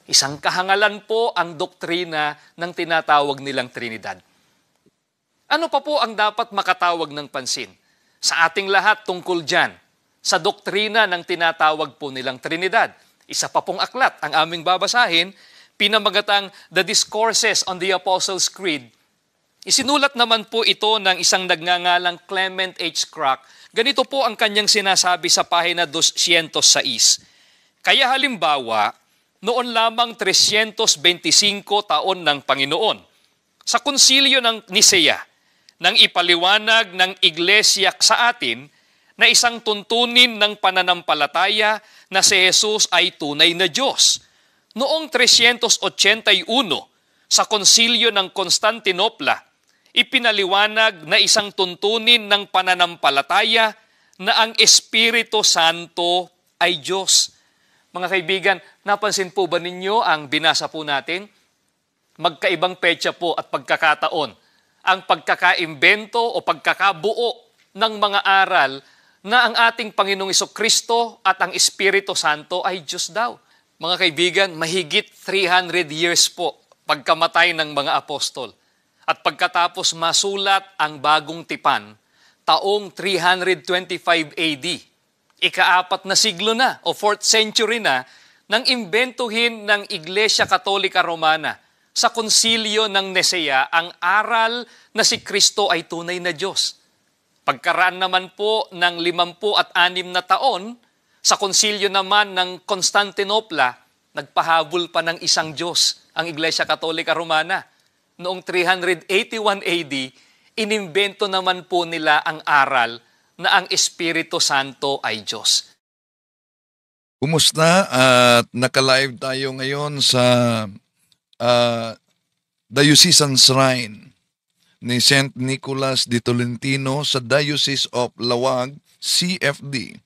Isang kahangalan po ang doktrina ng tinatawag nilang Trinidad. Ano pa po ang dapat makatawag ng pansin sa ating lahat tungkol dyan, sa doktrina ng tinatawag po nilang Trinidad? Isa pa pong aklat ang aming babasahin, pinamagatang The Discourses on the Apostles' Creed. Isinulat naman po ito ng isang nagngangalang Clement H. Crack. Ganito po ang kanyang sinasabi sa pahina 206. Kaya halimbawa, noon lamang 325 taon ng Panginoon, sa konsilyo ng Nisea, nang ipaliwanag ng Iglesia sa atin na isang tuntunin ng pananampalataya na si Jesus ay tunay na Diyos. Noong 381, sa konsilyo ng Constantinopla, ipinaliwanag na isang tuntunin ng pananampalataya na ang Espiritu Santo ay Diyos. Mga kaibigan, napansin po ba ninyo ang binasa po natin? Magkaibang petsa po at pagkakataon ang pagkakaimbento o pagkakabuo ng mga aral na ang ating Panginoong Jesucristo at ang Espiritu Santo ay Diyos daw. Mga kaibigan, mahigit 300 years po pagkamatay ng mga apostol. At pagkatapos masulat ang bagong tipan, taong 325 AD, ika-4 na siglo na o 4th century na, nang imbentuhin ng Iglesia Katolika Romana sa konsilyo ng Nisea ang aral na si Kristo ay tunay na Diyos. Pagkaraan naman po ng 56 na taon, sa konsilyo naman ng Constantinopla, nagpahabol pa ng isang Diyos ang Iglesia Katolika Romana. Noong 381 AD, inimbento naman po nila ang aral na ang Espiritu Santo ay Diyos. Kumusta? At naka-live tayo ngayon sa Diocesan Shrine ni St. Nicholas de Tolentino sa Diocese of Lawag, CFD.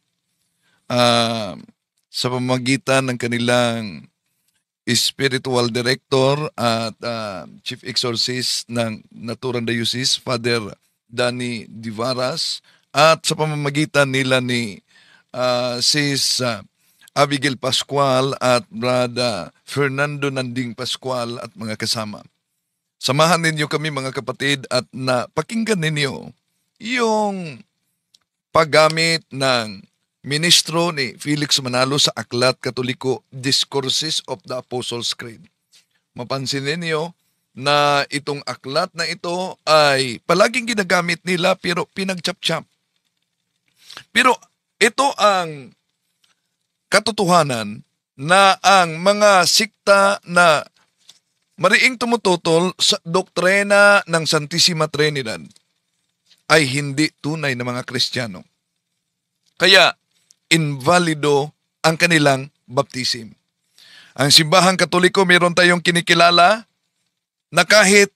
Sa pamamagitan ng kanilang Spiritual Director at Chief Exorcist ng Naturang Diocese, Father Danny Divaras, at sa pamamagitan nila ni Sis Abigail Pascual at Brother Fernando Nanding Pascual at mga kasama. Samahan ninyo kami mga kapatid at napakinggan ninyo yung paggamit ng ministro ni Felix Manalo sa Aklat Katoliko, Discourses of the Apostles' Creed. Mapansin ninyo na itong aklat na ito ay palaging ginagamit nila pero pinagchap-chap. Pero ito ang katotohanan na ang mga sikta na mariing tumututol sa doktrina ng Santissima Trinidad ay hindi tunay na mga Kristiyano. Kaya, invalido ang kanilang baptism. Ang simbahang Katoliko, mayroon tayong kinikilala na kahit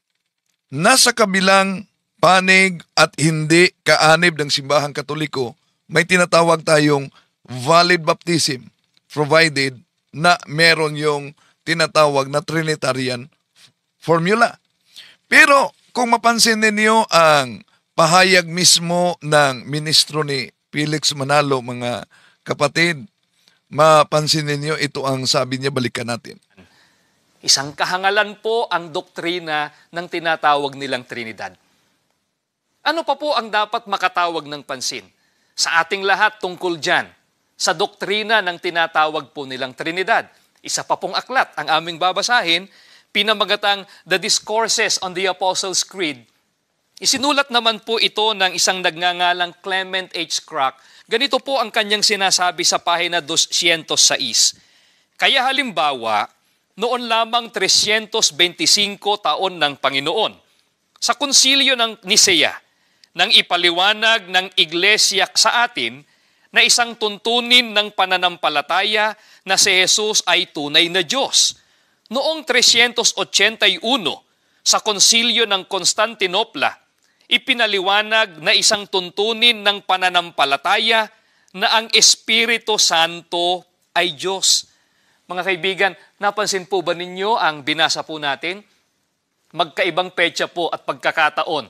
nasa kabilang panig at hindi kaanib ng simbahang Katoliko, may tinatawag tayong valid baptism provided na meron yung tinatawag na Trinitarian formula. Pero kung mapansin ninyo ang pahayag mismo ng ministro ni Felix Manalo, mga kapatid, mapansin ninyo ito ang sabi niya, balikan natin. Isang kahangalan po ang doktrina ng tinatawag nilang Trinidad. Ano pa po ang dapat makatawag ng pansin sa ating lahat tungkol dyan, sa doktrina ng tinatawag po nilang Trinidad? Isa pa pong aklat ang aming babasahin, pinamagatang The Discourses on the Apostles' Creed. Isinulat naman po ito ng isang nagngangalang Clement H. Crack. Ganito po ang kanyang sinasabi sa pahina 206. Kaya halimbawa, noon lamang 325 taon ng Panginoon, sa konsilyo ng Nisea, nang ipaliwanag ng Iglesia sa atin na isang tuntunin ng pananampalataya na si Jesus ay tunay na Diyos. Noong 381, sa konsilyo ng Constantinopla, ipinaliwanag na isang tuntunin ng pananampalataya na ang Espiritu Santo ay Diyos. Mga kaibigan, napansin po ba ninyo ang binasa po natin? Magkaibang petsa po at pagkakataon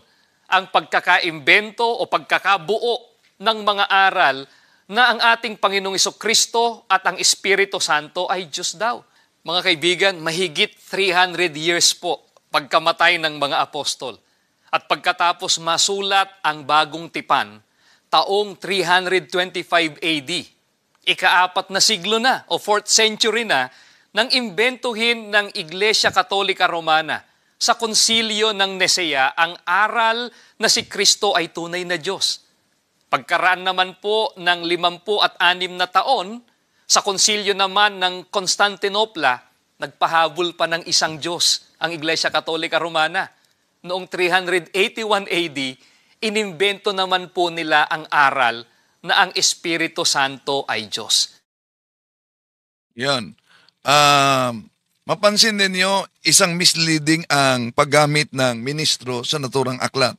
ang pagkakaimbento o pagkakabuo ng mga aral na ang ating Panginoong Jesucristo at ang Espiritu Santo ay Diyos daw. Mga kaibigan, mahigit 300 years po pagkamatay ng mga apostol. At pagkatapos masulat ang bagong tipan, taong 325 AD, ika-4 na siglo na o 4th century na, nang imbentuhin ng Iglesia Katolika Romana sa konsilyo ng Nicea ang aral na si Kristo ay tunay na Diyos. Pagkaraan naman po ng 56 na taon, sa konsilyo naman ng Constantinopla, nagpahabol pa ng isang Diyos ang Iglesia Katolika Romana. Noong 381 AD, inimbento naman po nila ang aral na ang Espiritu Santo ay Diyos. Yan. Mapansin ninyo, isang misleading ang paggamit ng ministro sa naturang aklat.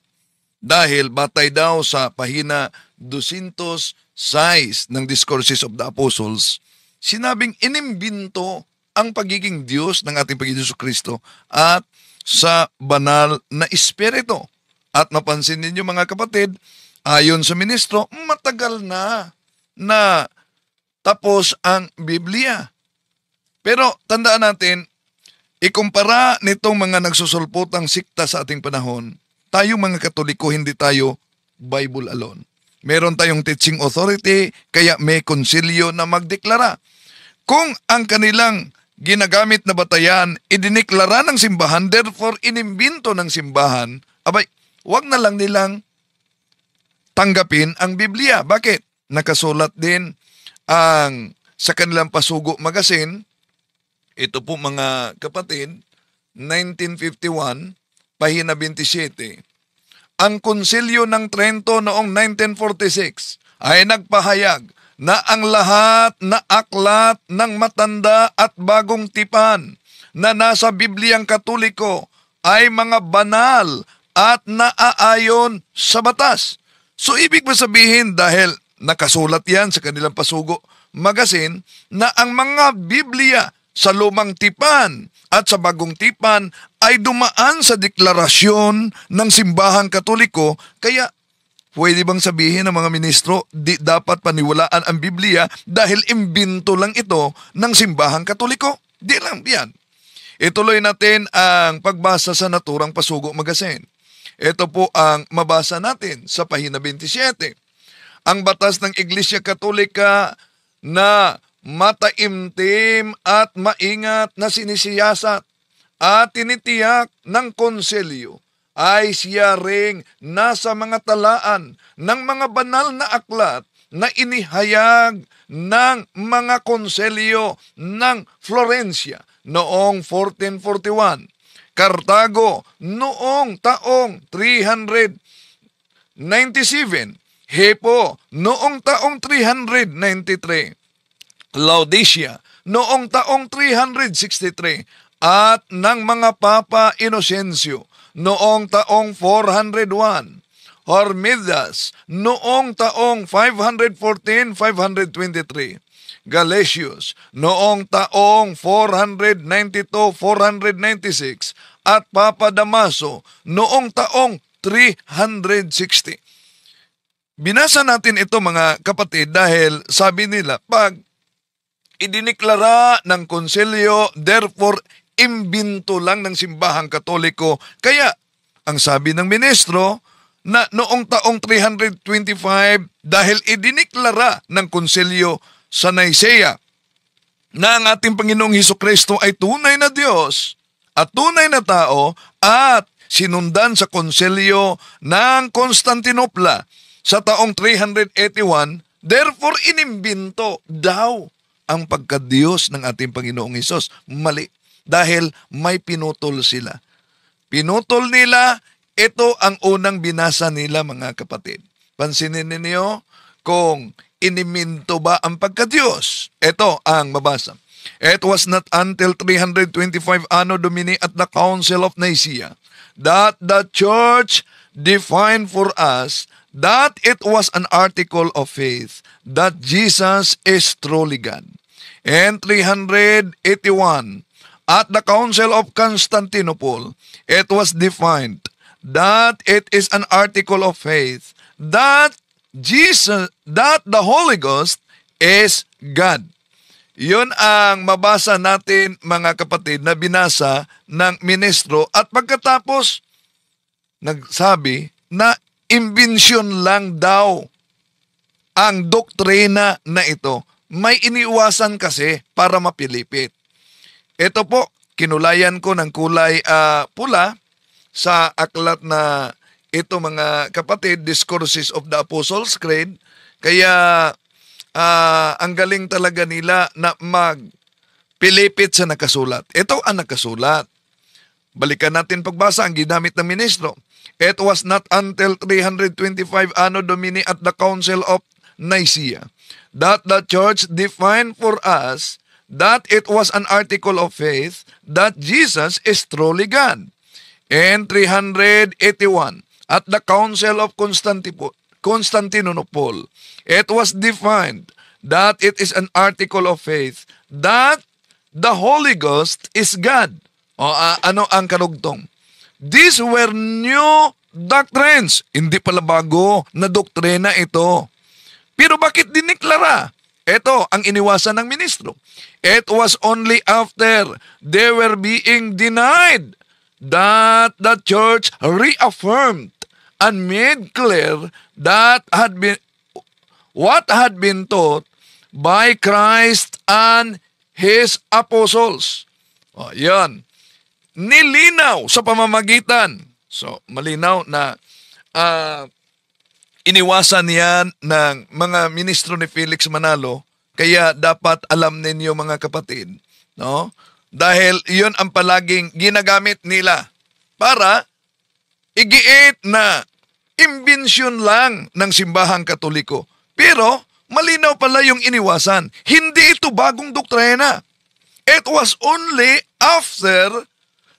Dahil batay daw sa pahina 206 ng Discourses of the Apostles, sinabing inimbinto ang pagiging Diyos ng ating Panginoon Jesucristo at sa banal na Espiritu. At mapansin ninyo mga kapatid, ayon sa ministro, matagal na tapos ang Biblia. Pero tandaan natin, ikumpara nitong mga nagsusulpotang sikta sa ating panahon, tayong mga Katoliko, hindi tayo Bible alone. Meron tayong teaching authority, kaya may konsilyo na magdeklara. Kung ang kanilang ginagamit na batayan, idineklara ng simbahan, therefore inimbinto ng simbahan, abay, wag na lang nilang tanggapin ang Biblia. Bakit? Nakasulat din ang sa kanilang Pasugo Magazine, ito po mga kapatid, 1951, pahina 27. Ang Konsilyo ng Trento noong 1946 ay nagpahayag na ang lahat na aklat ng matanda at bagong tipan na nasa Bibliang Katoliko ay mga banal at naaayon sa batas. So ibig ba sabihin dahil nakasulat yan sa kanilang Pasugo Magazine na ang mga Biblia sa lumang tipan at sa bagong tipan ay dumaan sa deklarasyon ng simbahang Katoliko, kaya pwede bang sabihin ng mga ministro, di dapat paniwalaan ang Biblia dahil imbinto lang ito ng simbahang Katoliko? Di lang yan. Ituloy natin ang pagbasa sa naturang Pasugo Magazine. Ito po ang mabasa natin sa pahina 27. Ang batas ng Iglesia Katolika na mataimtim at maingat na sinisiyasat at tinitiyak ng konselyo ay siya ring nasa mga talaan ng mga banal na aklat na inihayag ng mga konselyo ng Florencia noong 1441, Cartago noong taong 397, Hippo noong taong 393, Laodicea noong taong 363 at ng mga Papa Inocencio noong taong 401, Hormidas noong taong 514-523, Galatius noong taong 492-496 at Papa Damaso noong taong 360. Binasa natin ito mga kapatid dahil sabi nila pag idiniklara ng konselyo, therefore, imbinto lang ng simbahang Katoliko. Kaya, ang sabi ng ministro, na noong taong 325, dahil idiniklara ng konselyo sa Nicea, na ang ating Panginoong Hesukristo ay tunay na Diyos at tunay na tao at sinundan sa konselyo ng Constantinopla sa taong 381, therefore, inimbinto daw ang pagkadiyos ng ating Panginoong Hesus. Mali. Dahil may pinutol sila. Pinutol nila, ito ang unang binasa nila mga kapatid. Pansinin ninyo kung iniminto ba ang pagkadiyos. Ito ang mabasa. It was not until 325 Anno Domini at the Council of Nicaea that the Church defined for us that it was an article of faith that Jesus is truly God. And 381, at the Council of Constantinople, it was defined that it is an article of faith that the Holy Ghost is God. Yun ang mabasa natin, mga kapatid, na binasa ng ministro at pagkatapos nagsabi na imbensyon lang daw ang doktrina na ito. May iniiwasan kasi para mapilipit. Ito po, kinulayan ko ng kulay pula sa aklat na ito, mga kapatid, Discourses of the Apostles' Creed. Kaya ang galing talaga nila na magpilipit sa nakasulat. Ito ang nakasulat. Balikan natin pagbasa ang ginamit ng ministro. It was not until 325 Anno Domini at the Council of Nicaea that the Church defined for us that it was an article of faith that Jesus is truly God. In 381, at the Council of Constantinople, it was defined that it is an article of faith that the Holy Ghost is God. O ano ang karugtong? These were new doctrines. Hindi pala bago na doktrina ito. Pero bakit diniklara? Ito ang iniwasan ng ministro. It was only after they were being denied that the church reaffirmed and made clear that what had been taught by Christ and His apostles. O, yan. Nilinaw sa pamamagitan. So, malinaw na iniwasan yan ng mga ministro ni Felix Manalo. Kaya dapat alam ninyo, mga kapatid, no? Dahil yun ang palaging ginagamit nila para igiit na imbensyon lang ng simbahang Katoliko. Pero malinaw pala yung iniwasan. Hindi ito bagong doktrina. It was only after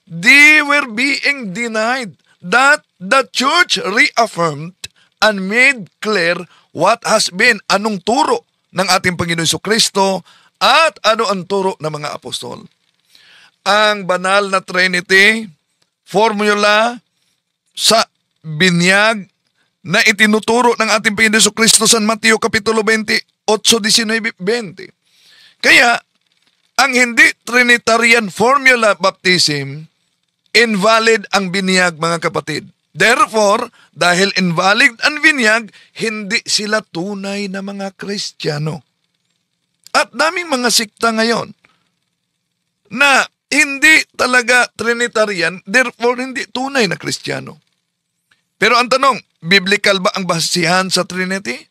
they were being denied that the church reaffirmed and made clear what has been, anong turo ng ating Panginoon Jesucristo at ano ang turo ng mga apostol. Ang banal na Trinity, formula sa binyag na itinuturo ng ating Panginoon Jesucristo sa Mateo Kapitulo 28, 19, 20. Kaya, ang hindi Trinitarian formula baptism, invalid ang binyag, mga kapatid. Therefore, dahil invalid ang binyag, hindi sila tunay na mga Kristiyano. At daming mga sikta ngayon na hindi talaga Trinitarian, therefore hindi tunay na Kristiyano. Pero ang tanong, biblical ba ang basihan sa Trinity?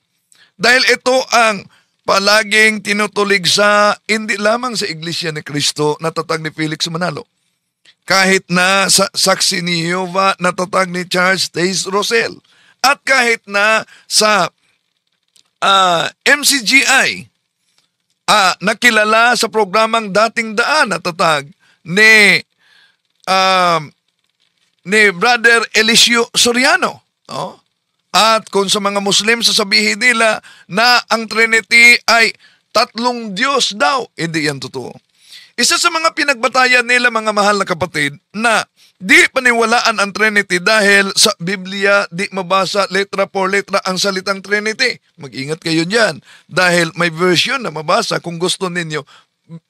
Dahil ito ang palaging tinutulig sa hindi lamang sa Iglesia ni Cristo na tatag ni Felix Manalo. Kahit na sa saksi ni Jehovah na tatag ni Charles Taze Russell. At kahit na sa MCGI, nakilala sa programang Dating Daan na tatag ni Brother Eliseo Soriano. No? At kung sa mga Muslim, sasabihin nila na ang Trinity ay tatlong Diyos daw. Hindi yan totoo. Isa sa mga pinagbatayan nila, mga mahal na kapatid, na di paniwalaan ang Trinity dahil sa Biblia di mabasa letra por letra ang salitang Trinity. Mag-ingat kayo dyan dahil may version na mabasa kung gusto ninyo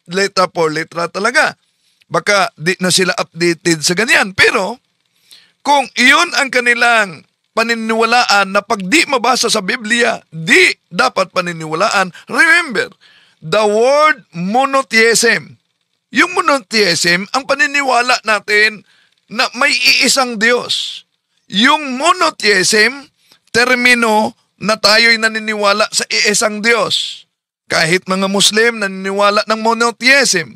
letra por letra talaga. Baka di na sila updated sa ganyan. Pero kung iyon ang kanilang paniniwalaan na pag di mabasa sa Biblia, di dapat paniniwalaan, remember, the word monotheism. Yung monotheism, ang paniniwala natin na may iisang Diyos. Yung monotheism, termino na tayo'y naniniwala sa iisang Diyos. Kahit mga Muslim naniniwala ng monotheism.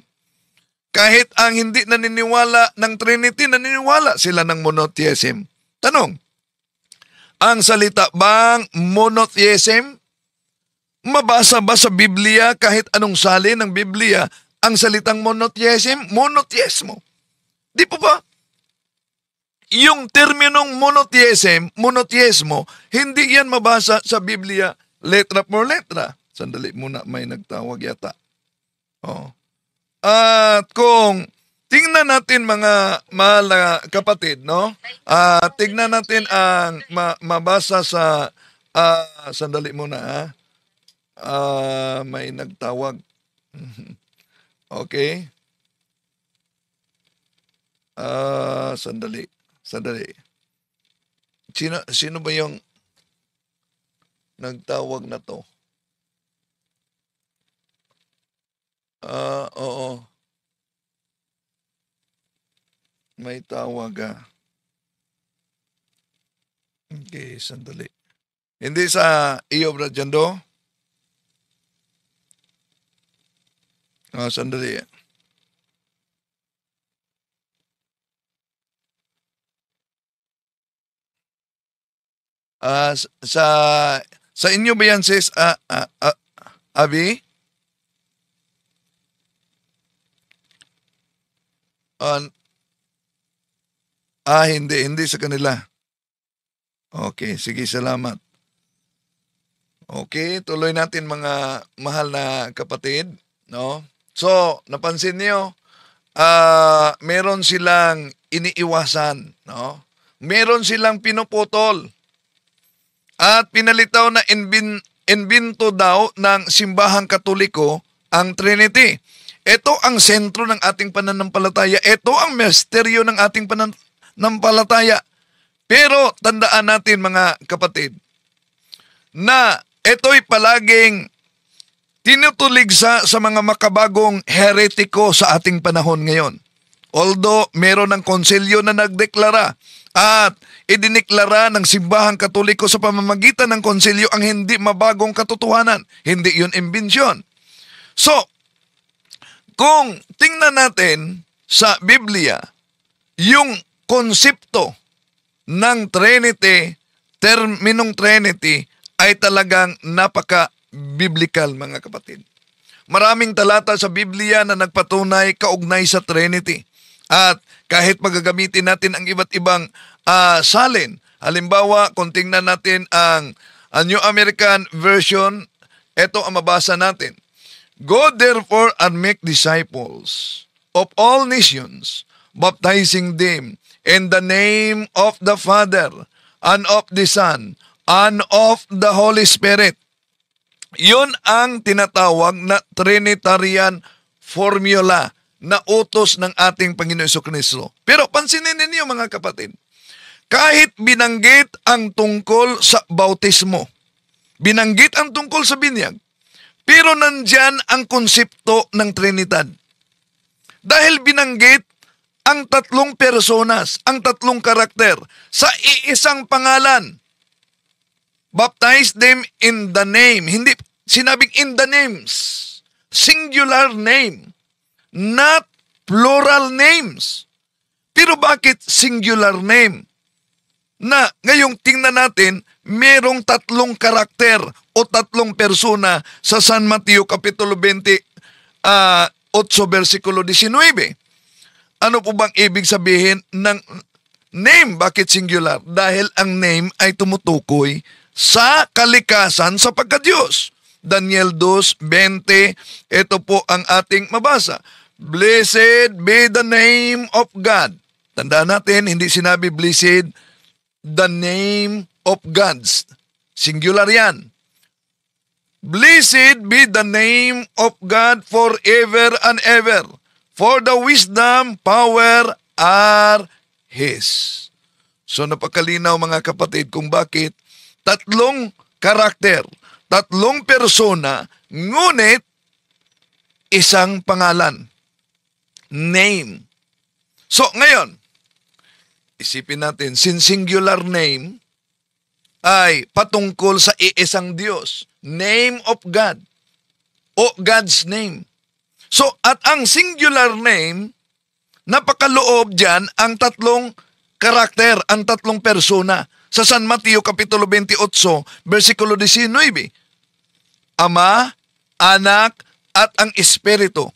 Kahit ang hindi naniniwala ng Trinity, naniniwala sila ng monotheism. Tanong, ang salita bang monotheism, mabasa ba sa Biblia kahit anong salin ng Biblia ang salitang monotheism? Monotheismo. Di po ba? Yung terminong monotheismo, hindi yan mabasa sa Biblia letra por letra. Sandali muna, may nagtawag yata. Oh. At kung tingnan natin, mga mahal na kapatid, no? Tingnan natin ang mabasa sa sandali muna, may nagtawag. Okay. Sandali. Sandali. Sino ba yung nagtawag na to? Oo. May tawag Okay, sandali. Hindi sa iyo, Brad Jando? Sandali. Sa inyo ba yan, sis? Abi? Hindi sa kanila. Okay, sige, salamat. Okay, tuloy natin mga mahal na kapatid, no? So, napansin niyo, meron silang iniiwasan, no? Meron silang pinuputol at pinalitaw na invento daw ng simbahang Katoliko ang Trinity. Ito ang sentro ng ating pananampalataya. Ito ang misteryo ng ating pananampalataya. Pero tandaan natin mga kapatid, na ito'y palaging tinutuligsa sa mga makabagong heretiko sa ating panahon ngayon. Although meron ng konsilyo na nagdeklara at idineklara ng simbahang Katoliko sa pamamagitan ng konsilyo ang hindi mabagong katotohanan. Hindi yun imbensyon. So, kung tingnan natin sa Biblia, yung konsepto ng Trinity, terminong Trinity, ay talagang napaka-biblical mga kapatid. Maraming talata sa Biblia na nagpatunay kaugnay sa Trinity. At kahit magagamitin natin ang iba't ibang salin, halimbawa kung tingnan natin ang New American Version, ito ang mabasa natin. Go therefore and make disciples of all nations, baptizing them in the name of the Father, and of the Son, and of the Holy Spirit. Yun ang tinatawag na Trinitarian formula na utos ng ating Panginoon Jesucristo. Pero pansinin ninyo mga kapatid, kahit binanggit ang tungkol sa bautismo, binanggit ang tungkol sa binyag, pero nandyan ang konsepto ng Trinidad. Dahil binanggit ang tatlong personas, ang tatlong karakter sa iisang pangalan. Baptize them in the name. Hindi sinabing in the names. Singular name. Not plural names. Pero bakit singular name? Na ngayong tingnan natin, merong tatlong karakter o tatlong persona sa San Mateo Kapitulo 28, versikulo 19. Ano po bang ibig sabihin ng name? Bakit singular? Dahil ang name ay tumutukoy sa kalikasan sa pagka-Diyos. Daniel 2:20, ito po ang ating mabasa. Blessed be the name of God. Tandaan natin, hindi sinabi blessed the name of God's. Singular yan. Blessed be the name of God forever and ever. For the wisdom, power are His. So napakalinaw mga kapatid kung bakit tatlong karakter, tatlong persona, ngunit isang pangalan. Name. So ngayon, isipin natin, singular name ay patungkol sa iisang Diyos. Name of God. O God's name. So, at ang singular name, napakaloob dyan ang tatlong karakter, ang tatlong persona. Sa San Mateo Kapitulo 28, versikulo 19. Ama, Anak, at ang Espiritu.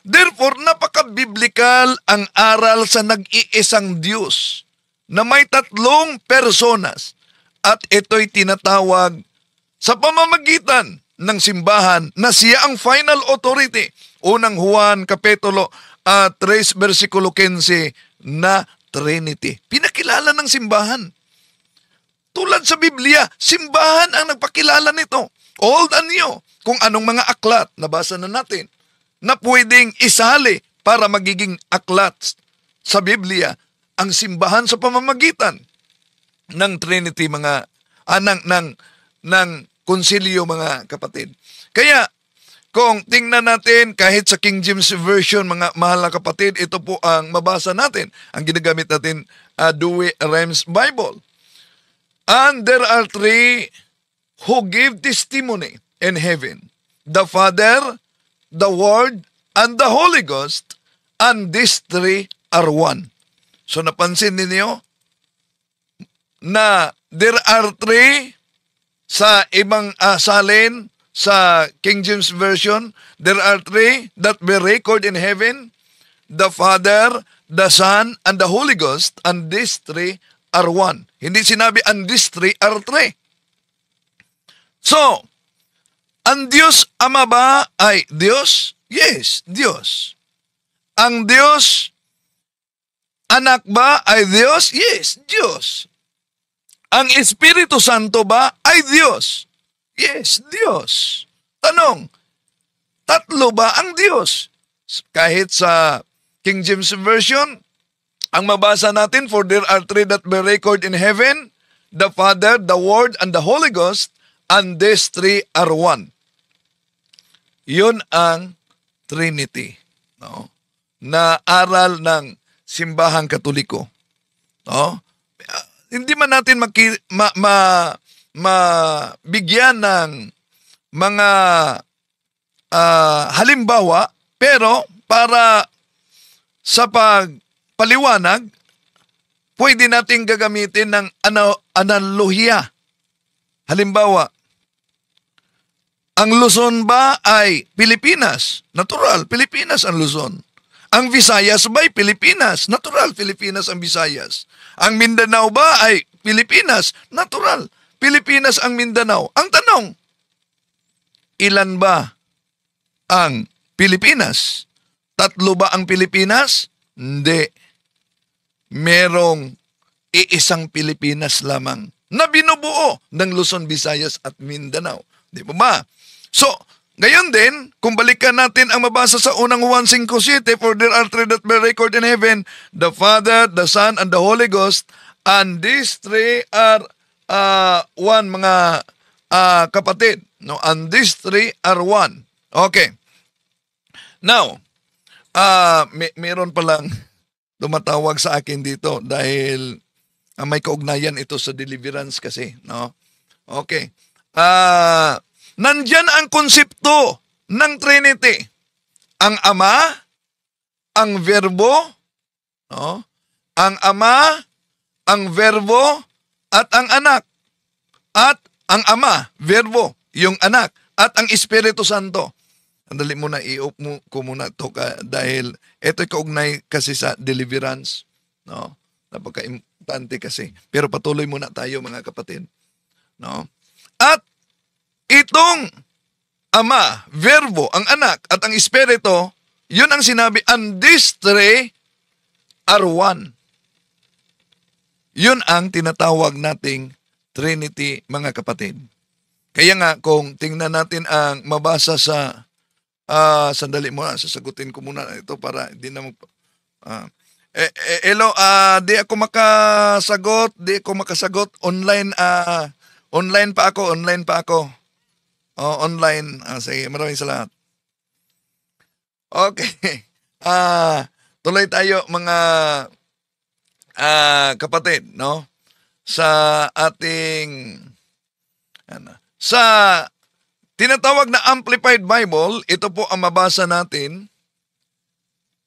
Therefore, napaka-biblical ang aral sa nag-iisang Diyos na may tatlong personas at ito'y tinatawag sa pamamagitan ng simbahan na siya ang final authority. Unang Juan Kapitulo 3, versikulo 15 na Trinity. Pinakilala ng simbahan. Tulad sa Biblia, simbahan ang nagpakilala nito. Old and new. Kung anong mga aklat, nabasa na natin. na pwedeng isali para magiging aklat sa Biblia ang simbahan sa pamamagitan ng Trinity, ng konsilyo, mga kapatid. Kaya kung tingnan natin kahit sa King James Version, mga mahal na kapatid, ito po ang mabasa natin, ang ginagamit natin, Douay-Rheims Bible. And there are three who give testimony in heaven: the Father, the Word, and the Holy Ghost, and these three are one. So napansin ninyo na there are three sa ibang salin sa King James Version, there are three that we record in heaven: the Father, the Son, and the Holy Ghost, and these three are one. Hindi sinabi, and these three are three. So, ang Diyos Ama ba ay Diyos? Yes, Diyos. Ang Diyos Anak ba ay Diyos? Yes, Diyos. Ang Espiritu Santo ba ay Diyos? Yes, Diyos. Tanong, tatlo ba ang Diyos? Kahit sa King James Version, ang mabasa natin, for there are three that we record in heaven: the Father, the Word, and the Holy Ghost, and these three are one. Yun ang Trinity, no? Na aral ng simbahang Katoliko. No? Hindi man natin mabigyan ng mga halimbawa, pero para sa pagpaliwanag, pwede natin gagamitin ng analohiya. Halimbawa, ang Luzon ba ay Pilipinas? Natural, Pilipinas ang Luzon. Ang Visayas ba ay Pilipinas? Natural, Pilipinas ang Visayas. Ang Mindanao ba ay Pilipinas? Natural, Pilipinas ang Mindanao. Ang tanong, ilan ba ang Pilipinas? Tatlo ba ang Pilipinas? Hindi. Merong iisang Pilipinas lamang na binubuo ng Luzon, Visayas at Mindanao. Di ba ba? So, ngayon din, kung balikan natin ang mabasa sa unang Juan 5:7, for there are three that we record in heaven: the Father, the Son, and the Holy Ghost, and these three are one, mga kapatid. No? And these three are one. Okay. Now, meron palang tumatawag sa akin dito dahil may kaugnayan ito sa deliverance kasi. No? Okay. Nandyan ang konsepto ng Trinity. Ang Ama, ang Verbo, no? Ang Ama, ang Verbo, at ang Anak. At ang Ama, Verbo, yung Anak, at ang Espiritu Santo. Andali muna, i-off ko muna ito dahil ito'y kaugnay kasi sa deliverance. No? Napaka-importante kasi. Pero patuloy muna tayo, mga kapatid. No? At itong Ama, Verbo, ang Anak, at ang Espiritu, yun ang sinabi, and these three are one. Yun ang tinatawag nating Trinity, mga kapatid. Kaya nga, kung tingnan natin ang mabasa sa, sandali muna, sasagutin ko muna ito para di na hello, di ako makasagot, online pa ako. Online. Sige, maraming salamat. Okay. Tuloy tayo, mga kapatid, no? Sa ating sa tinatawag na Amplified Bible, ito po ang mabasa natin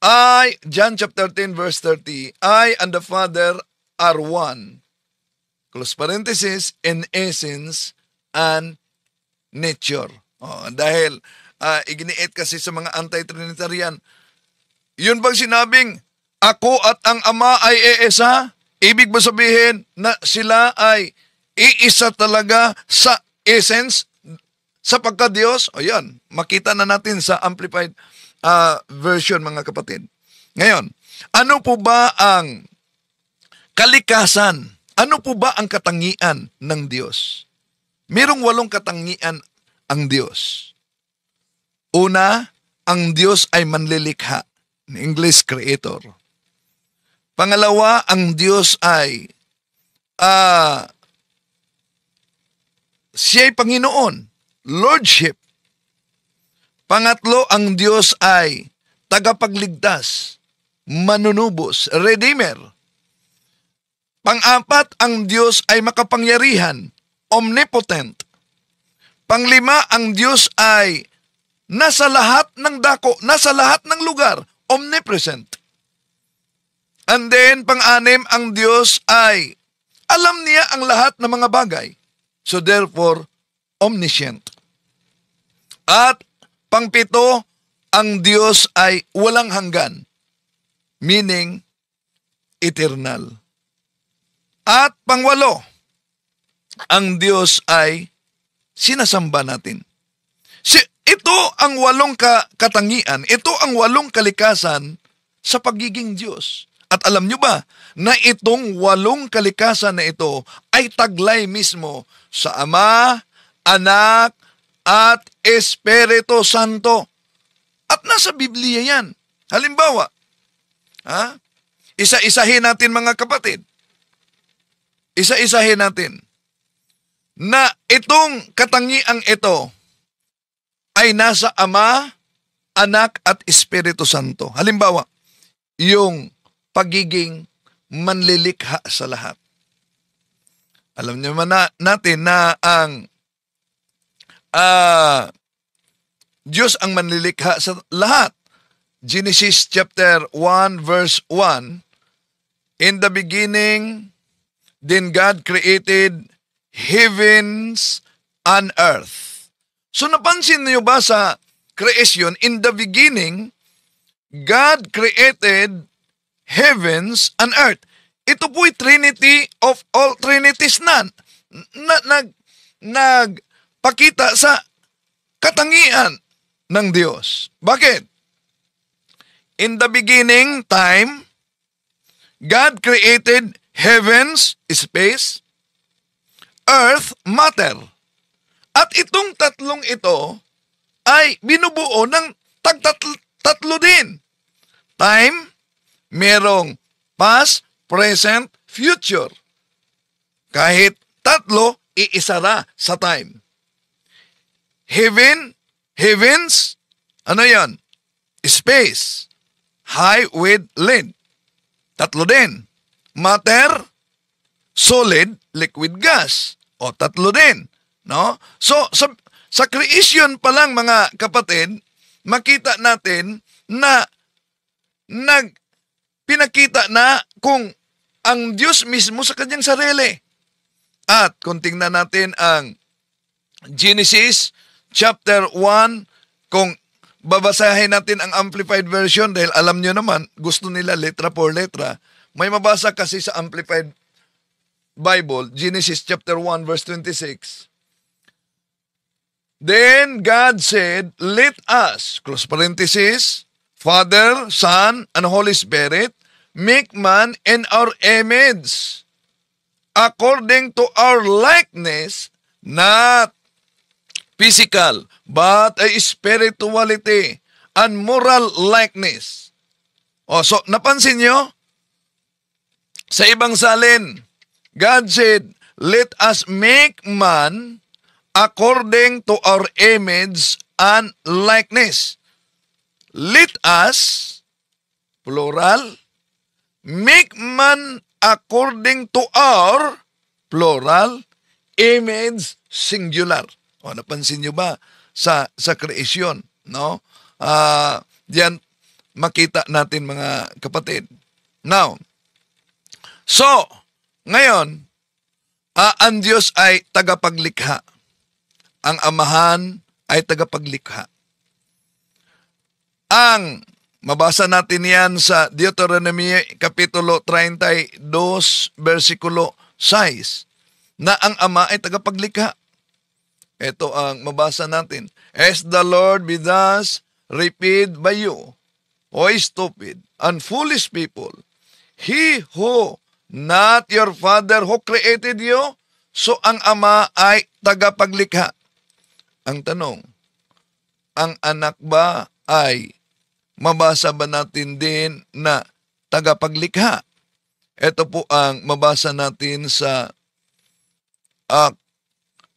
ay John chapter 10 verse 30. I and the Father are one. Close parenthesis, in essence and nature. Dahil iginiit kasi sa mga anti-Trinitarian, yun bang sinabing ako at ang Ama ay iisa? Ibig ba sabihin na sila ay iisa talaga sa essence, sa pagka-Diyos? O yan, makita na natin sa Amplified version, mga kapatid. Ngayon, ano po ba ang kalikasan? Ano po ba ang katangian ng Diyos? Merong 8 katangian ang Diyos. Una, ang Diyos ay manlilikha. In English, creator. Pangalawa, ang Diyos ay siya'y Panginoon, Lordship. Pangatlo, ang Diyos ay tagapagligtas, manunubos, Redeemer. Pang-apat, ang Diyos ay makapangyarihan, omnipotent. Panglima, ang Diyos ay nasa lahat ng dako, nasa lahat ng lugar, omnipresent. And then, pang-anim, ang Diyos ay alam niya ang lahat ng mga bagay. So therefore, omniscient. At pangpito, ang Diyos ay walang hanggan, meaning eternal. At pangwalo, ang Diyos ay sinasamba natin. Ito ang walong katangian, ito ang walong kalikasan sa pagiging Diyos. At alam nyo ba na itong walong kalikasan na ito ay taglay mismo sa Ama, Anak, at Espiritu Santo. At nasa Biblia yan. Halimbawa, isa-isahin natin mga kapatid. Isa-isahin natin na itong katangiang ito ay nasa Ama, Anak, at Espiritu Santo. Halimbawa, yung pagiging manlilikha sa lahat. Alam niyo man natin na ang Diyos ang manlilikha sa lahat. Genesis chapter 1 verse 1, in the beginning, then God created heavens and earth. So napansin niyo ba sa creation, in the beginning, God created heavens and earth. Ito po'y Trinity of all Trinities nagpakita sa katangian ng Diyos. Bakit? In the beginning time, God created heavens, space, earth, matter. At itong tatlong ito ay binubuo ng tatlo din. Time, merong past, present, future. Kahit tatlo, iisara sa time. Heavens, ano yan? Space, high with lid. Tatlo din. Matter, solid, liquid, gas. O tatlo din. No? So, sa creation pa lang mga kapatid, makita natin na pinakita na kung ang Diyos mismo sa kanyang sarili. At kung tingnan natin ang Genesis chapter 1, kung babasahin natin ang Amplified Version, dahil alam nyo naman, gusto nila letra por letra, may mabasa kasi sa Amplified Bible, Genesis chapter 1 verse 26. Then God said, let us, close parenthesis, Father, Son, and Holy Spirit, make man in our image, according to our likeness, not physical, but a spirituality and moral likeness. So, napansin nyo? Sa ibang salin, God said, let us make man according to our image and likeness. Let us, plural, make man according to our, plural, image, singular. Napansin nyo ba sa creation? No? Diyan makita natin mga kapatid. Now, so, ngayon, ang Diyos ay tagapaglikha. Ang Amahan ay tagapaglikha. Ang mabasa natin yan sa Deuteronomy Kapitulo 32, versikulo 6, na ang Ama ay tagapaglikha. Ito ang mabasa natin. As the Lord be thus repeated by you, O stupid and foolish people, He who, not your Father who created you, so ang Ama ay tagapaglikha. Ang tanong, ang anak ba ay mabasa ba natin din na tagapaglikha? Ito po ang mabasa natin sa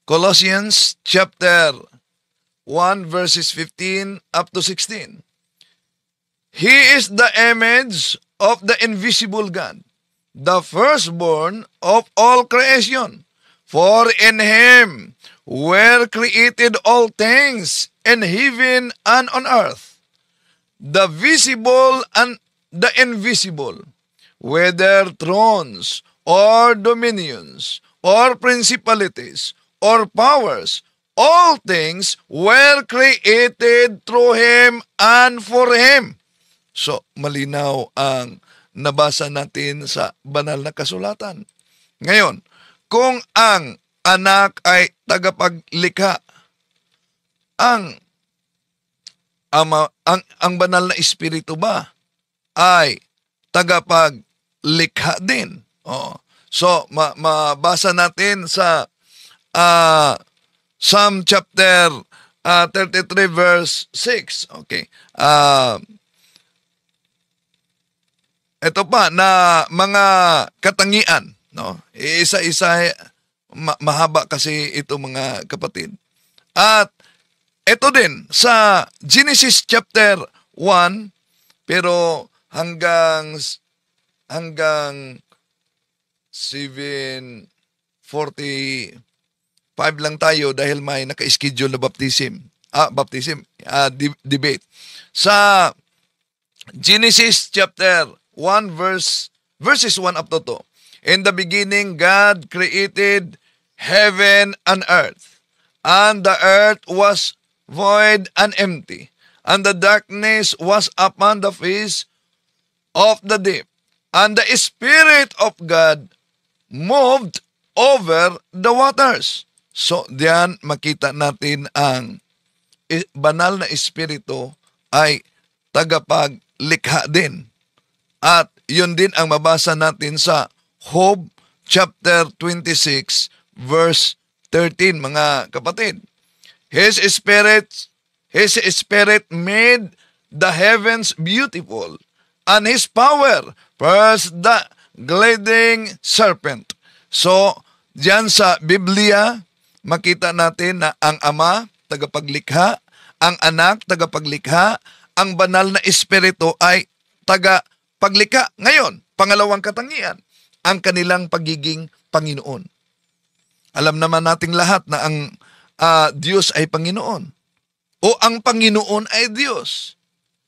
Colossians chapter 1 verses 15 up to 16. He is the image of the invisible God, the firstborn of all creation. For in Him were created all things in heaven and on earth, the visible and the invisible, whether thrones or dominions or principalities or powers, all things were created through Him and for Him. So, malinaw ang nabasa natin sa banal na kasulatan. Ngayon, kung ang anak ay tagapaglikha, ang banal na espiritu ba ay tagapaglikha din? So, mabasa natin sa Psalm chapter 33 verse 6. Okay. Ito pa na mga katangian, no? Isa-isa, mahaba kasi ito mga kapatid. At ito din sa Genesis chapter 1, pero hanggang 7:45 lang tayo dahil may naka-schedule na debate. Sa Genesis chapter 1 verses 1 up to 2. In the beginning, God created heaven and earth, and the earth was void and empty, and the darkness was upon the face of the deep, and the Spirit of God moved over the waters. So, diyan makita natin ang banal na espiritu ay tagapaglikha din. At yun din ang mabasa natin sa Job chapter 26 verse 13, mga kapatid. His spirit made the heavens beautiful, and His power pierced the gliding serpent. So, diyan sa Biblia, makita natin na ang Ama, tagapaglikha, ang Anak, tagapaglikha, ang banal na espiritu ay tagapaglikha. Ngayon, pangalawang katangian, ang kanilang pagiging Panginoon. Alam naman nating lahat na ang Diyos ay Panginoon. O ang Panginoon ay Diyos.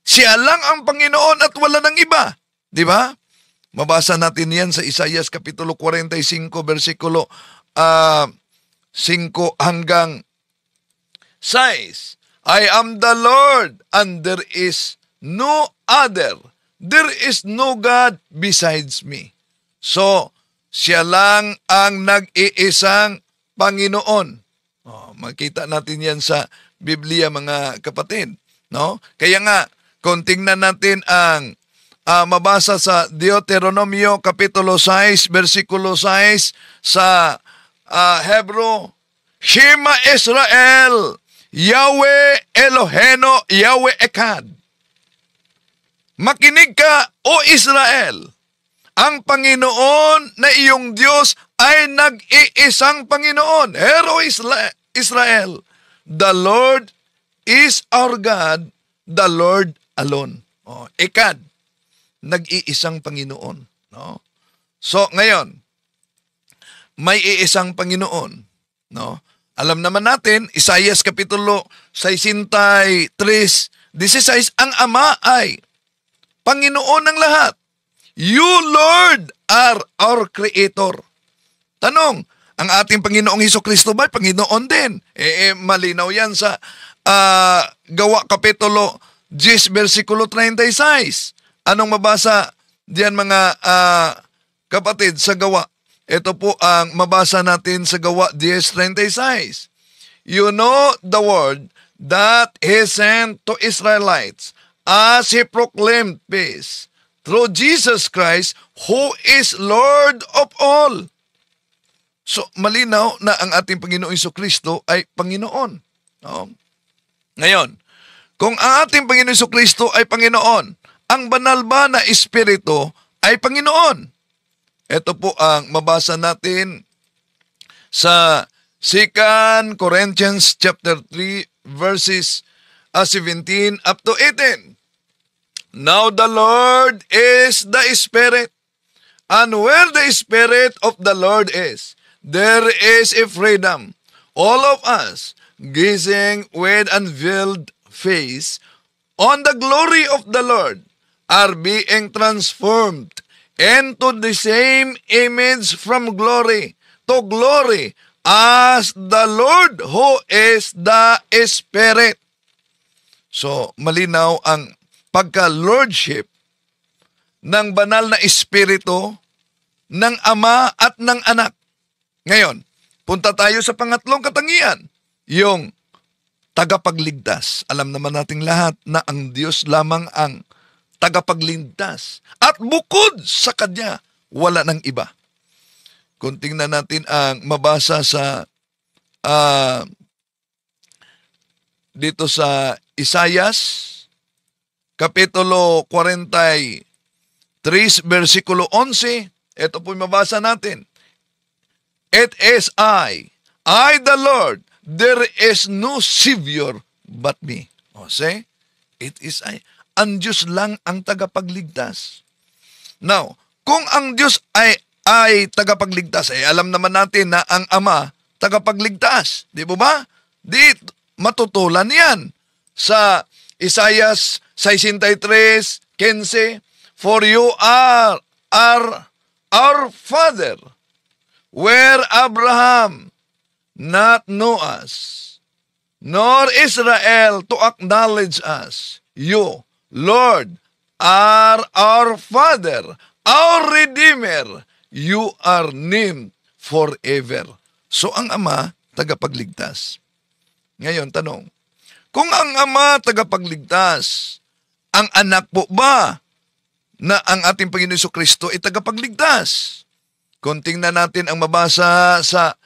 Siya lang ang Panginoon at wala nang iba. Di ba? Mabasa natin yan sa Isaiah kapitulo 45, versikulo 5 hanggang 6. I am the Lord, and there is no other. There is no God besides me. So, siya lang ang nag-iisang Panginoon. Makita natin yan sa Biblia, mga kapatid. No? Kaya nga, kung tingnan natin ang mabasa sa Deuteronomio kapitulo 6, versikulo 6 sa Hebrew, Shema Israel, Yahweh Eloheno, Yahweh Echad. Makinig ka, O Israel, ang Panginoon na iyong Diyos ay nag-iisang Panginoon. Hero Israel, the Lord is our God, the Lord alone. Echad, nag-iisang Panginoon. No? So, ngayon, may iisang Panginoon. No? Alam naman natin, Isaiah kapitulo 63, 16, ang Ama ay Panginoon ng lahat. You, Lord, are our Creator. Tanong, ang ating Panginoong Hesukristo ba? Panginoon din. Malinaw yan sa Gawa kapitulo 10, versikulo 36. Anong mabasa diyan, mga kapatid, sa Gawa? Ito po ang mabasa natin sa Gawa 10:36. You know the word that He sent to Israelites as He proclaimed peace through Jesus Christ, who is Lord of all. So, malinaw na ang ating Panginoong Hesukristo ay Panginoon. No? Ngayon, Kung ang ating Panginoon Jesucristo ay Panginoon, ang banal ba na Espiritu ay Panginoon? Ito po ang mabasa natin sa 2 Corinthians chapter 3 verses 17 up to 18. Now the Lord is the Spirit, and where the Spirit of the Lord is, there is a freedom. All of us, gazing with unveiled face on the glory of the Lord, are being transformed into the same image from glory to glory as the Lord who is the Spirit. So, malinaw ang pagka-lordship ng banal na Espiritu ng Ama at ng Anak. Ngayon, punta tayo sa pangatlong katangian, yung tagapagligtas. Alam naman nating lahat na ang Diyos lamang ang tagapagligtas. At bukod sa Kanya, wala nang iba. Kung tingnan natin ang mabasa sa dito sa Isaias, Kapitulo 43, versikulo 11, ito po yung mabasa natin. It is I the Lord, there is no Savior but me. O, say, it is I. Ang Diyos lang ang tagapagligtas. Now, kung ang Diyos ay tagapagligtas, alam naman natin na ang Ama tagapagligtas. Di ba? Di matutulan yan sa Isaiah 63:15, for you are our Father, where Abraham not know us, nor Israel to acknowledge us. You, Lord, are our Father, our Redeemer. You are named forever. So ang Ama, tagapagligtas. Ngayon, tanong, kung ang Ama tagapagligtas, ang Anak po ba na ang ating Panginoon Jesucristo ay tagapagligtas? Kung tingnan natin ang mabasa sa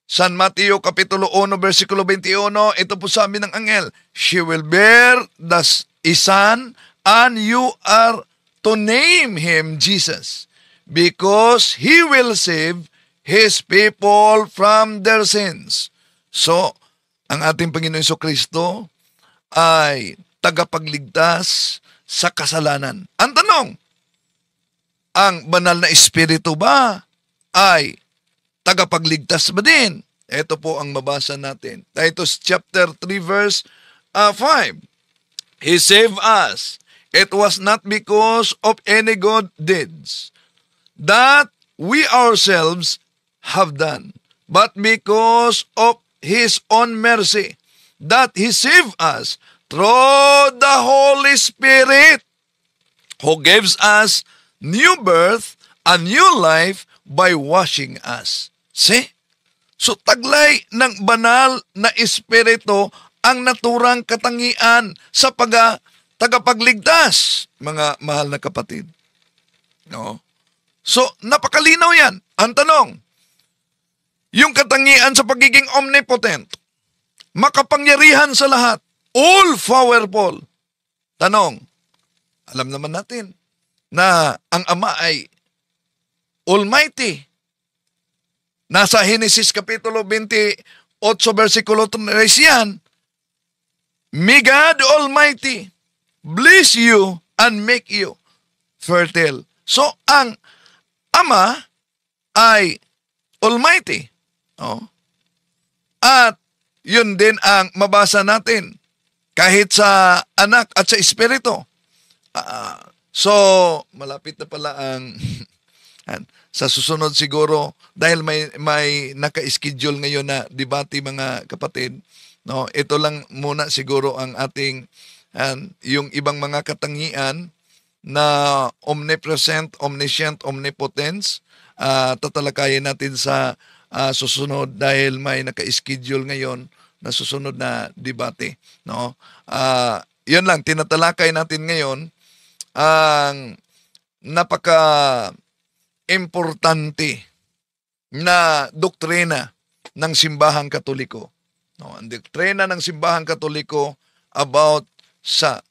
San Mateo Kapitulo 1, versikulo 21, ito po sabi ng anghel, she will bear a son, and you are to name him Jesus, because he will save his people from their sins. So, ang ating Panginoon Jesucristo ay tagapagligtas sa kasalanan. Ang tanong, ang banal na Espiritu ba ay tagapagligtas ba din? Ito po ang mabasa natin. Titus chapter 3 verse 5. He saved us. It was not because of any good deeds that we ourselves have done, but because of His own mercy, that He saved us through the Holy Spirit, who gives us new birth, a new life by washing us. See? So taglay ng banal na Espiritu ang naturang katangian sa tagapagligtas, mga mahal na kapatid. No? So, napakalinaw yan. Ang tanong, yung katangian sa pagiging omnipotent, makapangyarihan sa lahat, all-powerful. Tanong, alam naman natin na ang Ama ay Almighty. Nasa Genesis Kapitulo 28, versikulo 3 yan, may God Almighty bless you and make you fertile. So, ang Ama ay Almighty. Oh. At yun din ang mabasa natin kahit sa Anak at sa Espiritu. So, malapit na pala ang sa susunod siguro dahil may naka-schedule ngayon na debate mga kapatid. No, ito lang muna siguro ang ating yung ibang mga katangian na omnipresent, omniscient, omnipotence. Tatalakayin natin sa susunod dahil may naka-schedule ngayon na susunod na debate. No? Yun lang, tinatalakay natin ngayon ang napaka-importante na doktrina ng Simbahang Katoliko. No? Ang doktrina ng Simbahang Katoliko about sa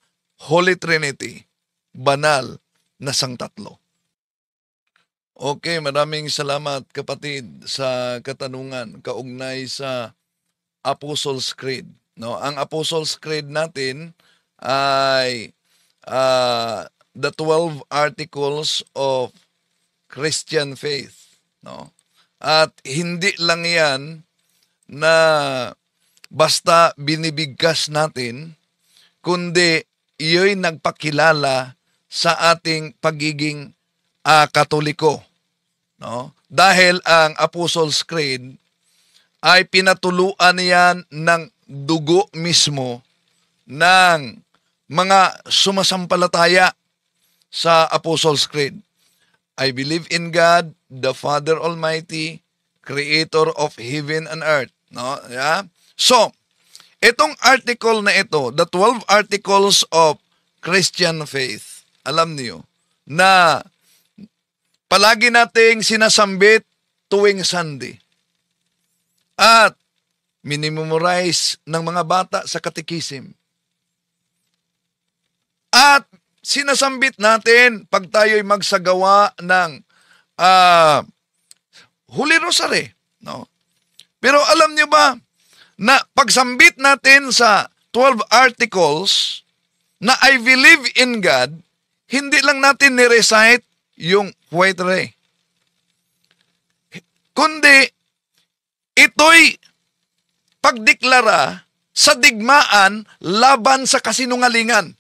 Holy Trinity, banal na sangtatlo. Okay, maraming salamat kapatid sa katanungan kaugnay sa Apostles' Creed. No, ang Apostles' Creed natin ay the 12 Articles of Christian Faith. No? At hindi lang yan na basta binibigkas natin, kundi iyo'y nagpakilala sa ating pagiging Katoliko. No? Dahil ang Apostles' Creed ay pinatuluan yan ng dugo mismo ng mga sumasampalataya sa Apostles' Creed. I believe in God, the Father Almighty, Creator of heaven and earth. No? Yeah? So, itong article na ito, the 12 Articles of Christian Faith, alam niyo, na palagi nating sinasambit tuwing Sunday. At minimemorize ng mga bata sa katekism. At sinasambit natin pag tayo'y magsagawa ng Holy Rosary. No? Pero alam niyo ba na pagsambit natin sa 12 articles na I believe in God, hindi lang natin ni-recite yung White Ray. Kundi ito'y pagdeklara sa digmaan laban sa kasinungalingan.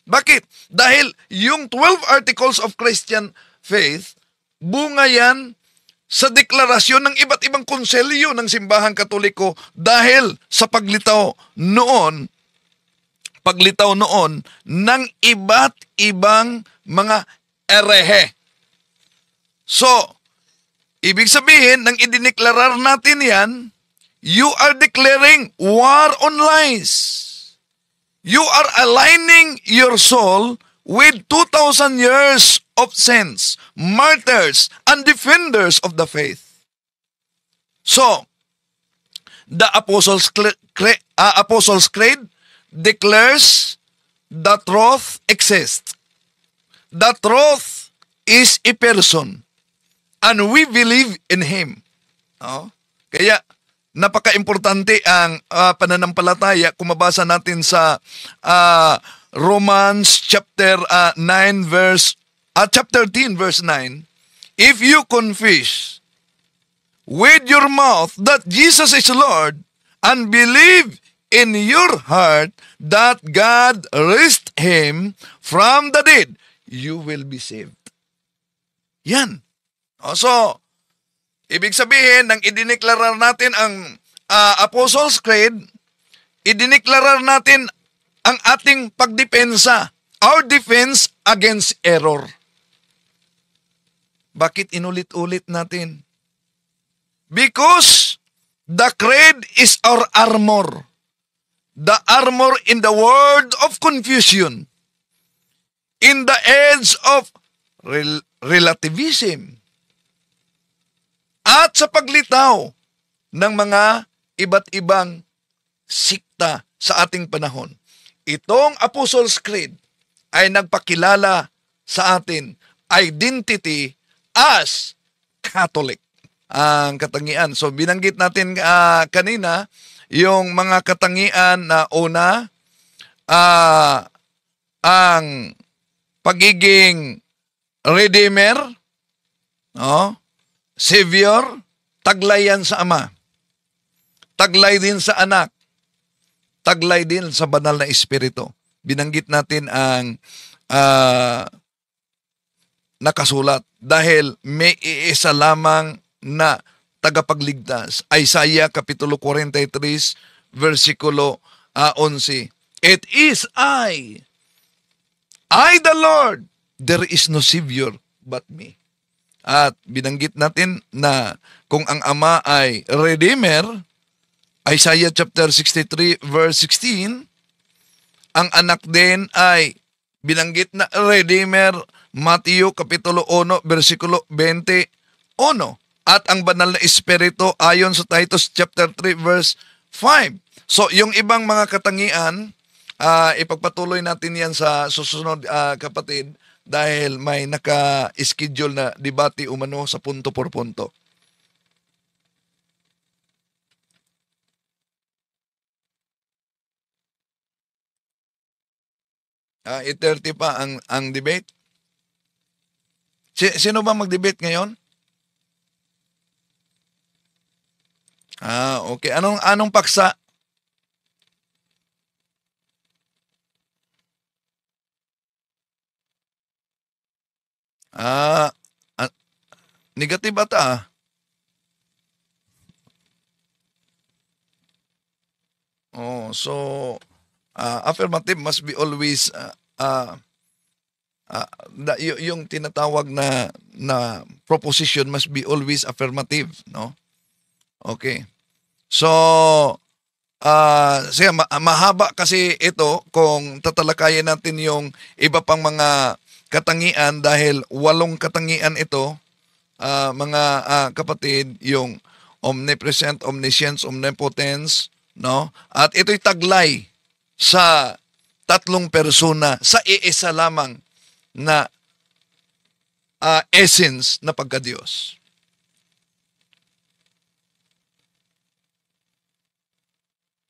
Bakit? Dahil yung 12 Articles of Christian Faith, bunga yan sa deklarasyon ng iba't ibang konselyo ng Simbahang Katoliko dahil sa paglitaw noon ng iba't ibang mga erehe. So, ibig sabihin, nang idiniklarar natin yan, you are declaring war on lies. You are aligning your soul with 2,000 years of saints, martyrs, and defenders of the faith. So, the Apostles' Creed declares the truth exists. The truth is a person, and we believe in Him. No? Kaya, napaka-importante ang pananampalataya kung mabasa natin sa Romans chapter 10 verse 9. If you confess with your mouth that Jesus is Lord and believe in your heart that God raised Him from the dead, you will be saved. Yan. So, ibig sabihin, nang idineklara natin ang Apostles' Creed, idineklara natin ang ating pagdepensa, our defense against error. Bakit inulit-ulit natin? Because the creed is our armor. The armor in the world of confusion, in the age of relativism, at sa paglitaw ng mga iba't ibang sikta sa ating panahon. Itong Apostles' Creed ay nagpakilala sa atin identity as Catholic. Ang katangian. So binanggit natin kanina yung mga katangian na una, ang pagiging Redeemer, no? Savior, taglay yan sa Ama. Taglay din sa Anak. Taglay din sa Banal na Espiritu. Binanggit natin ang nakasulat dahil may iisa lamang na tagapagligtas. Isaiah Kapitulo 43, versikulo 11. It is I the Lord, there is no Savior but me. At binanggit natin na kung ang Ama ay Redeemer, Isaiah chapter 63 verse 16, ang Anak din ay binanggit na Redeemer, Mateo Kapitulo 1 versikulo 21. At ang Banal na Espiritu ayon sa Titus chapter 3 verse 5. So yung ibang mga katangian ipagpatuloy natin yan sa susunod, kapatid, dahil may naka-schedule na debate umano sa punto por punto. Ah, 8:30 pa ang debate. Sino ba mag-debate ngayon? Okay. Anong paksa? Ah, ah, negative ata ah. Oh, so affirmative must be always yung tinatawag na proposition must be always affirmative, no? Okay. So sige, mahaba kasi ito kung tatalakayin natin yung iba pang mga katangian dahil 8 katangian ito, mga kapatid, yung omnipresent, omniscience, omnipotence, no? At ito'y taglay sa 3 persona sa iisa lamang na essence na pagka-Diyos.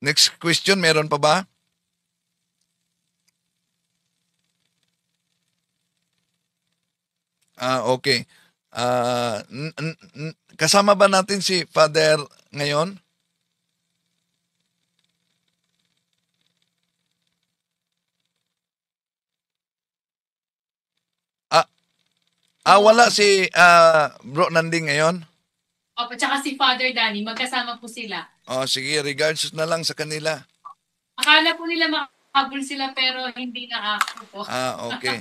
Next question, meron pa ba? Okay. Kasama ba natin si Father ngayon? Wala si Bro Nanding ngayon? Opo, tsaka si Father Danny, magkasama po sila. Sige, regards na lang sa kanila. Akala po nila makahabol sila pero hindi na ako po. Okay.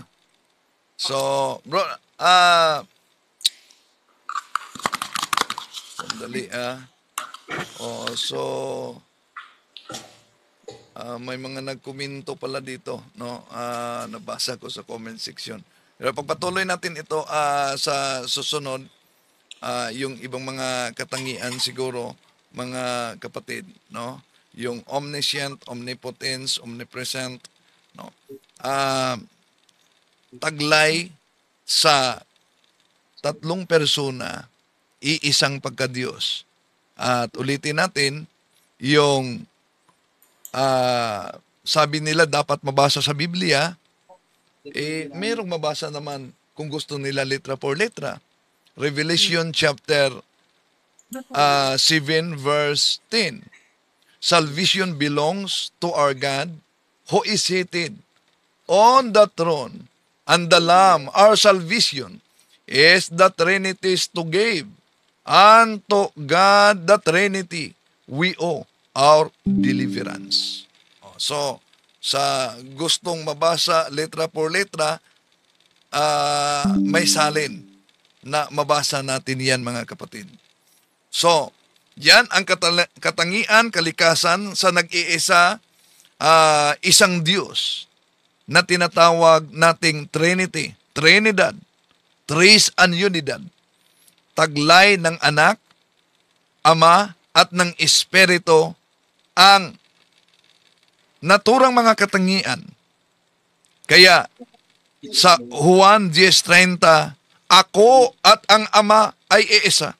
So, bro, sandali may mga nagkomento pala dito, no? Nabasa ko sa comment section. Pero pagpatuloy natin ito sa susunod, yung ibang mga katangian siguro, mga kapatid, no? Yung omniscient, omnipotence, omnipresent, no? Taglay sa 3 persona, iisang pagka-Diyos. At ulitin natin, yung sabi nila dapat mabasa sa Biblia, merong mabasa naman kung gusto nila letra por letra. Revelation chapter 7 verse 10. Salvation belongs to our God who is seated on the throne, and the Lamb, our salvation, is the Trinity's to give. Unto God the Trinity we owe our deliverance. So, sa gustong mabasa letra por letra, may salin na mabasa natin yan, mga kapatid. So, yan ang katangian, kalikasan sa nag-iisa, isang Diyos na tinatawag nating Trinity, Trinidad, Tris and Unidad, taglay ng Anak, Ama, at ng Espiritu ang naturang mga katangian. Kaya sa Juan 10:30, ako at ang Ama ay iisa.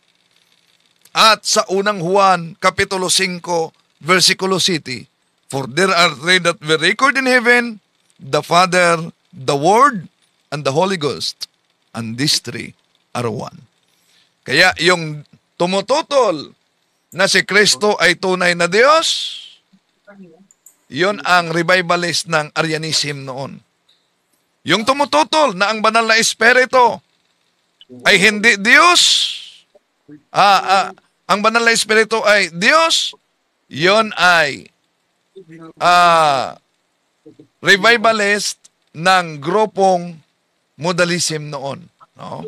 At sa unang Juan, Kapitulo 5, versikulo 7, for there are 3 that we record in heaven, the Father, the Word, and the Holy Ghost, and these 3 are one. Kaya yung tumututol na si Kristo ay tunay na Diyos, yun ang revivalist ng Arianism noon. Yung tumututol na ang banal na Espiritu ay hindi Diyos, ang banal na Espiritu ay Diyos, yun ay revivalist ng grupong modalism noon, no?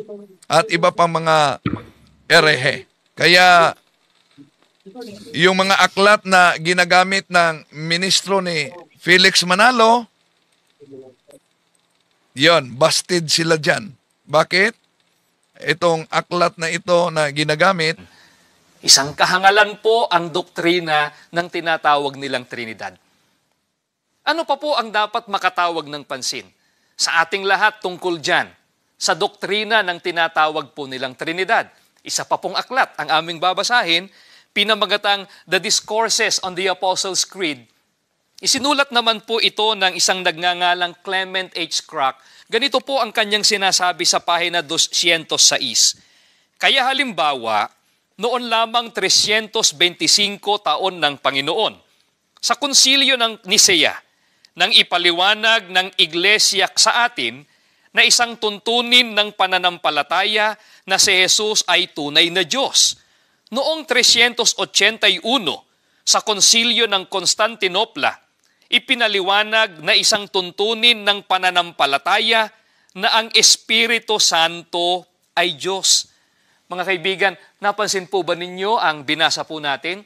At iba pang mga erehe. Kaya yung mga aklat na ginagamit ng ministro ni Felix Manalo, yon, busted sila dyan. Bakit? Itong aklat na ito na ginagamit, Isang kahangalan po ang doktrina ng tinatawag nilang Trinidad. Ano pa po ang dapat makatawag ng pansin sa ating lahat tungkol dyan, sa doktrina ng tinatawag po nilang Trinidad? Isa pa pong aklat ang aming babasahin, pinamagatang The Discourses on the Apostles' Creed. Isinulat naman po ito ng isang nagngangalang Clement H. Crack. Ganito po ang kanyang sinasabi sa pahina 206. Kaya halimbawa, noon lamang 325 taon ng Panginoon, sa konsilyo ng Nisea, nang ipaliwanag ng Iglesia sa atin na isang tuntunin ng pananampalataya na si Jesus ay tunay na Diyos. Noong 381, sa konsilyo ng Constantinopla, ipinaliwanag na isang tuntunin ng pananampalataya na ang Espiritu Santo ay Diyos. Mga kaibigan, napansin po ba ninyo ang binasa po natin?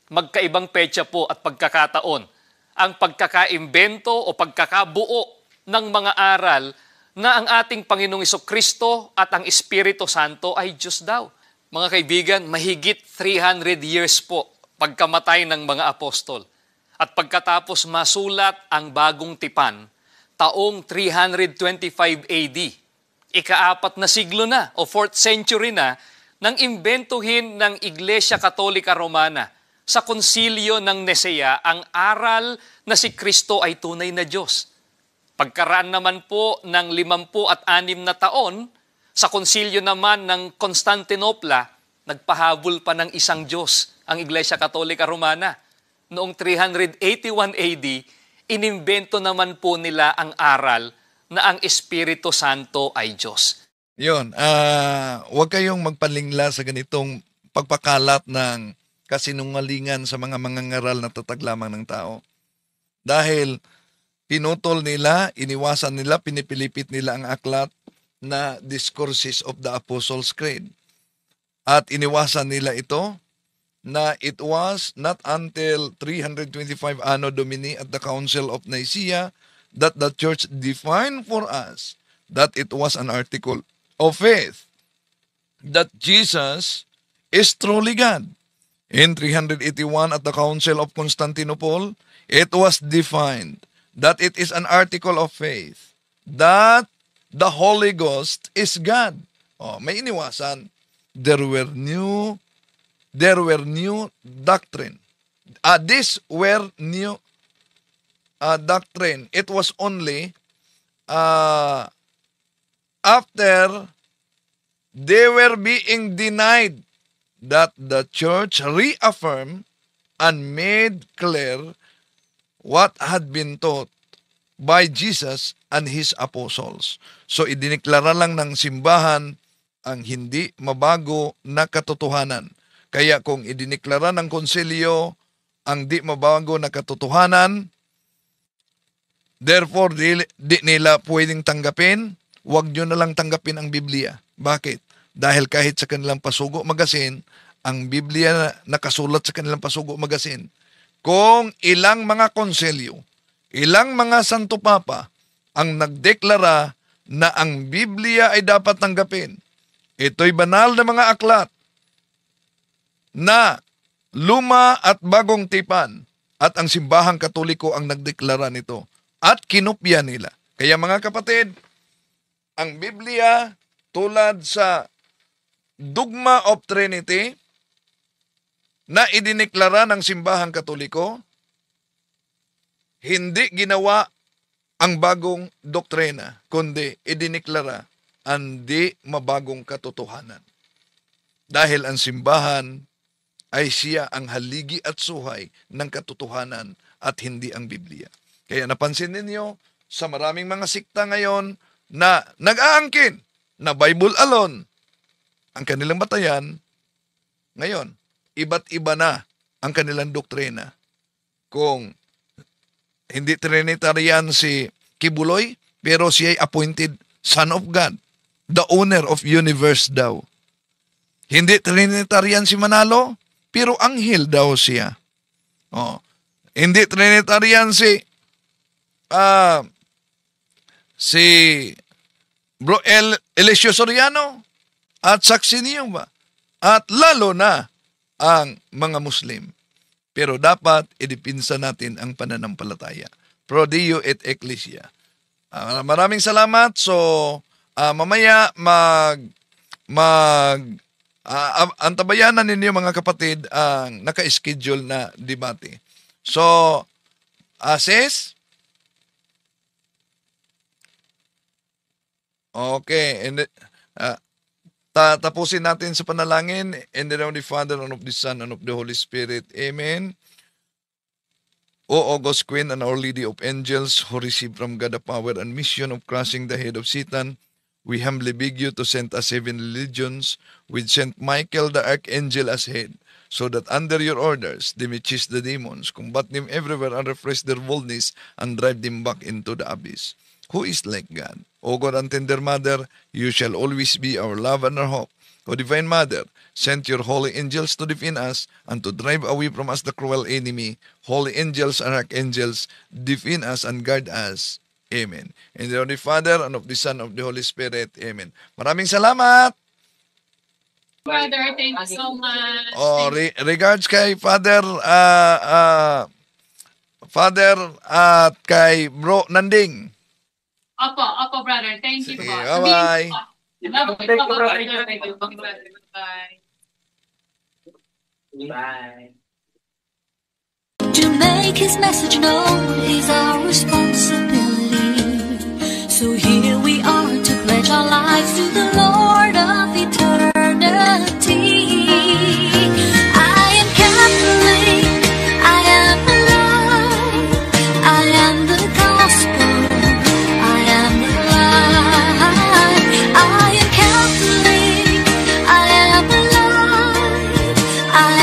Magkaibang petsa po at pagkakataon ang pagkakaimbento o pagkakabuo ng mga aral na ang ating Panginoong Jesucristo at ang Espiritu Santo ay Diyos daw. Mga kaibigan, mahigit 300 years po pagkamatay ng mga apostol. At pagkatapos masulat ang bagong tipan, taong 325 AD, ika-4 na siglo na o 4th century na, nang imbentuhin ng Iglesia Katolika Romana sa konsilyo ng Nisea ang aral na si Kristo ay tunay na Diyos. Pagkaraan naman po ng 56 na taon, sa konsilyo naman ng Constantinopla, nagpahabol pa ng isang Diyos ang Iglesia Katolika Romana. Noong 381 AD, inimbento naman po nila ang aral na ang Espiritu Santo ay Diyos. Yun, huwag kayong magpalingla sa ganitong pagpakalat ng kasinungalingan sa mga mangangaral na tatag lamang ng tao. Dahil pinutol nila, iniwasan nila, pinipilipit nila ang aklat na Discourses of the Apostles' Creed. At iniwasan nila ito na it was not until 325 Anno Domini at the Council of Nicaea that the Church defined for us that it was an article of faith that Jesus is truly God. In 381 at the Council of Constantinople, it was defined that it is an article of faith that the Holy Ghost is God. May iniwasan. There were new doctrine. These were new doctrine. It was only after they were being denied that the church reaffirmed and made clear what had been taught by Jesus and His apostles. So, idiniklara lang ng simbahan ang hindi mabago na katotohanan. Kaya kung idiniklara ng konsilyo ang di mabago na katotohanan, therefore, di nila pwedeng tanggapin, huwag nyo na lang tanggapin ang Biblia. Bakit? Dahil kahit sa kanilang pasugo magasin, ang Biblia na nakasulat sa kanilang pasugo magasin, kung ilang mga konselyo, ilang mga santo papa ang nagdeklara na ang Biblia ay dapat tanggapin, ito'y banal na mga aklat na luma at bagong tipan at ang simbahang katoliko ang nagdeklara nito at kinopya nila. Kaya mga kapatid, ang Biblia tulad sa Dogma of Trinity na idiniklara ng simbahang katoliko, hindi ginawa ang bagong doktrina, kundi idiniklara ang di mabagong katotohanan. Dahil ang simbahan ay siya ang haligi at suhay ng katotohanan at hindi ang Biblia. Kaya napansin ninyo sa maraming mga sikta ngayon na nag-aangkin na Bible alone ang kanilang batayan, ngayon, iba't iba na ang kanilang doktrina. Kung hindi Trinitarian si Kibuloy, pero siya ay appointed Son of God, the owner of universe daw. Hindi Trinitarian si Manalo, pero anghel daw siya. Hindi Trinitarian si Bro Eliseo Soriano at saksi niyo ba? At lalo na ang mga Muslim. Pero dapat idipinsa natin ang pananampalataya. pro Dio et Ecclesia. Maraming salamat. So, mamaya antabayanan ninyo mga kapatid ang naka-schedule na debate. So, sis? Okay. And tapusin natin sa panalangin. In the name of the Father, and of the Son, and of the Holy Spirit. Amen. O August Queen and Our Lady of Angels, who received from God the power and mission of crushing the head of Satan, we humbly beg you to send us 7 legions with Saint Michael the Archangel as head, so that under your orders they may chase the demons, combat them everywhere, and refresh their boldness, and drive them back into the abyss. Who is like God? O God and tender Mother, you shall always be our love and our hope. O Divine Mother, send your holy angels to defend us and to drive away from us the cruel enemy. Holy angels and archangels, defend us and guard us. Amen. In the name of the Father, and of the Son, and of the Holy Spirit. Amen. Maraming salamat. Brother, thank you so much. Regards kay Father at kay Bro Nanding. Opo, brother. Thank you po. Bye-bye. Thank you, brother. Thank you, brother. Bye. Bye. To make his message known is our responsibility. So here we are to pledge our lives to the Lord of eternity. I am Catholic, I am alive, I am the gospel, I am the light. I am Catholic, I am alive, I